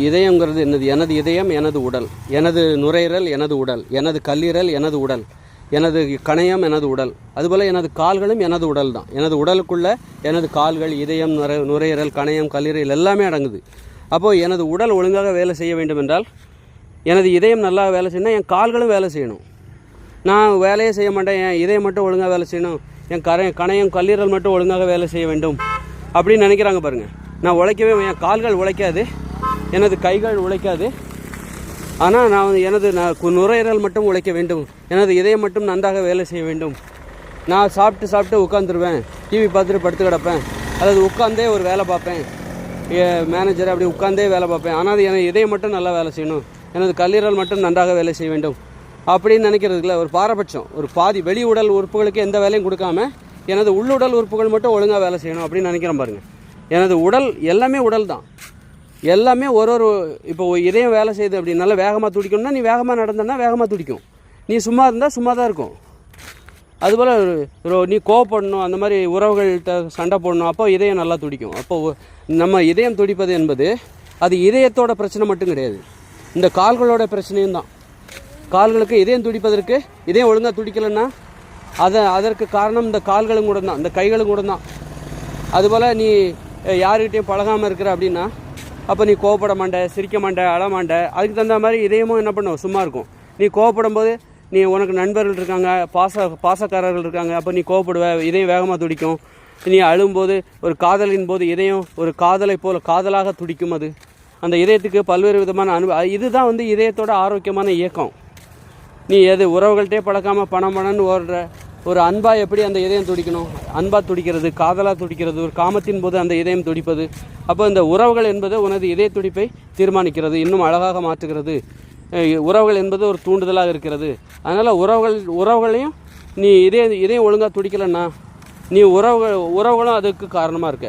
இதயங்கிறது என்னது? எனது இதயம் எனது உடல், எனது நுரையீரல் எனது உடல், எனது கல்லீரல் எனது உடல், எனது கணையம் எனது உடல், அதுபோல் எனது கால்களும் எனது உடல் தான். எனது உடலுக்குள்ளே எனது கால்கள், இதயம், நுரையீரல், கணையம், கல்லீரல் எல்லாமே அடங்குது. அப்போது எனது உடல் ஒழுங்காக வேலை செய்ய வேண்டும் என்றால் எனது இதயம் நல்லா வேலை செய்யணும், என் கால்களும் வேலை செய்யணும். நான் வேலையே செய்ய மாட்டேன், என் இதயம் மட்டும் ஒழுங்காக வேலை செய்யணும், என் கணையம் கல்லீரல் மட்டும் ஒழுங்காக வேலை செய்ய வேண்டும் அப்படின்னு நினைக்கிறாங்க பாருங்கள். நான் உழைக்கவே, என் கால்கள் உழைக்காது, எனது கைகள் உழைக்காது, ஆனால் நான் நுரையீரல் மட்டும் உழைக்க வேண்டும், எனது இதயம் மட்டும் நன்றாக வேலை செய்ய வேண்டும். நான் சாப்பிட்டு உட்காந்துருவேன், டிவி பார்த்துட்டு படுத்து கிடப்பேன், அதாவது உட்காந்தே ஒரு வேலை பார்ப்பேன், மேனேஜர் அப்படி உட்காந்தே வேலை பார்ப்பேன், ஆனால் எனது இதயம் மட்டும் நல்லா வேலை செய்யணும், எனது கல்லீரல் மட்டும் நன்றாக வேலை செய்ய வேண்டும் அப்படின்னு நினைக்கிறதுக்குல ஒரு பாரபட்சம். ஒரு பாதி வெளி உடல் உறுப்புகளுக்கு எந்த வேலையும் கொடுக்காம எனது உள்ளுடல் உறுப்புகள் மட்டும் ஒழுங்காக வேலை செய்யணும் அப்படின்னு நினைக்கிறேன் பாருங்கள். எனது உடல் எல்லாமே உடல் தான், எல்லாமே இப்போ இதயம் வேலை செய்யுது அப்படி நல்லா வேகமாக துடிக்கணும்னா நீ வேகமாக நடந்தனா வேகமாக துடிக்கும், நீ சும்மா இருந்தால் சும்மா தான் இருக்கும். அதுபோல் நீ கோவப்படணும், அந்த மாதிரி உறவுகள்கிட்ட சண்டை போடணும், அப்போ இதயம் நல்லா துடிக்கும். அப்போது நம்ம இதயம் துடிப்பது என்பது அது இதயத்தோட பிரச்சனை மட்டும் கிடையாது, இந்த கால்களோட பிரச்சனையும் தான். கால்களுக்கு இதயம் துடிப்பதற்கு இதயம் ஒழுங்காக துடிக்கலைன்னா அதற்கு காரணம் இந்த கால்களும் கூட தான், இந்த கைகளும் கூட தான். அதுபோல் நீ யாருக்கிட்டையும் பழகாமல் இருக்கிற அப்படின்னா அப்போ நீ கோவப்பட மாட்டே, சிரிக்க மாட்டே, அழமாட்டே. அதுக்கு தகுந்த மாதிரி இதயமும் என்ன பண்ணும், சும்மா இருக்கும். நீ கோவப்படும் போது உனக்கு நண்பர்கள் இருக்காங்க, பாசக்காரர்கள் இருக்காங்க, அப்போ நீ கோவப்படுவ, இதயம் வேகமாக துடிக்கும். நீ அழும்போது, ஒரு காதலின் போது இதயம் ஒரு காதலை போல் காதலாக துடிக்கும். அது அந்த இதயத்துக்கு பல்வேறு விதமான இதுதான் இதயத்தோட ஆரோக்கியமான இயக்கம். நீ உறவுகள்கிட்டே பழக்காமல் பணம்னு ஓடுற ஒரு அன்பாக எப்படி அந்த இதயம் துடிக்கணும், அன்பாக துடிக்கிறது, காதலாக துடிக்கிறது, ஒரு காமத்தின் போது அந்த இதயம் துடிப்பது. அப்போ இந்த உறவுகள் என்பது உனது இதய துடிப்பை தீர்மானிக்கிறது, இன்னும் அழகாக மாற்றுகிறது. உறவுகள் என்பது ஒரு தூண்டுதலாக இருக்கிறது. அதனால் உறவுகளையும் நீ இதயம் ஒழுங்காக துடிக்கலைன்னா நீ உறவுகளும் அதுக்கு காரணமாக இருக்க,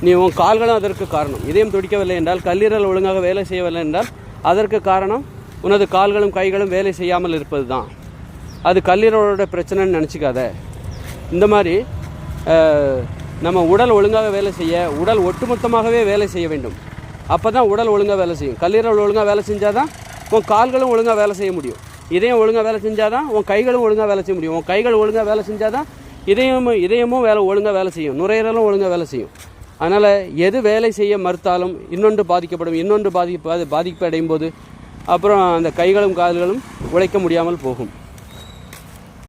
நீ உன் கால்களும் அதற்கு காரணம். இதயம் துடிக்கவில்லை என்றால், கல்லீரல் ஒழுங்காக வேலை செய்யவில்லை என்றால் அதற்கு காரணம் உனது கால்களும் கைகளும் வேலை செய்யாமல் இருப்பது தான். அது கல்லீரலோட பிரச்சனைன்னு நினச்சிக்காத. இந்த மாதிரி நம்ம உடல் ஒழுங்காக வேலை செய்ய, உடல் ஒட்டுமொத்தமாகவே வேலை செய்ய வேண்டும். அப்போ தான் உடல் ஒழுங்காக வேலை செய்யும். கல்லீரல் ஒழுங்காக வேலை செஞ்சால் தான் உன் கால்களும் ஒழுங்காக வேலை செய்ய முடியும். இதயம் ஒழுங்காக வேலை செஞ்சால் தான் உன் கைகளும் ஒழுங்காக வேலை செய்ய முடியும். உன் கைகள் ஒழுங்காக வேலை செஞ்சால் தான் இதயமும் ஒழுங்காக வேலை செய்யும், நுரையீரலும் ஒழுங்காக வேலை செய்யும். அதனால் எது வேலை செய்ய மறுத்தாலும் இன்னொன்று பாதிக்கப்படும். இன்னொன்று பாதிப்பு அடையும் போது அப்புறம் அந்த கைகளும் கால்களும் உழைக்க முடியாமல் போகும்.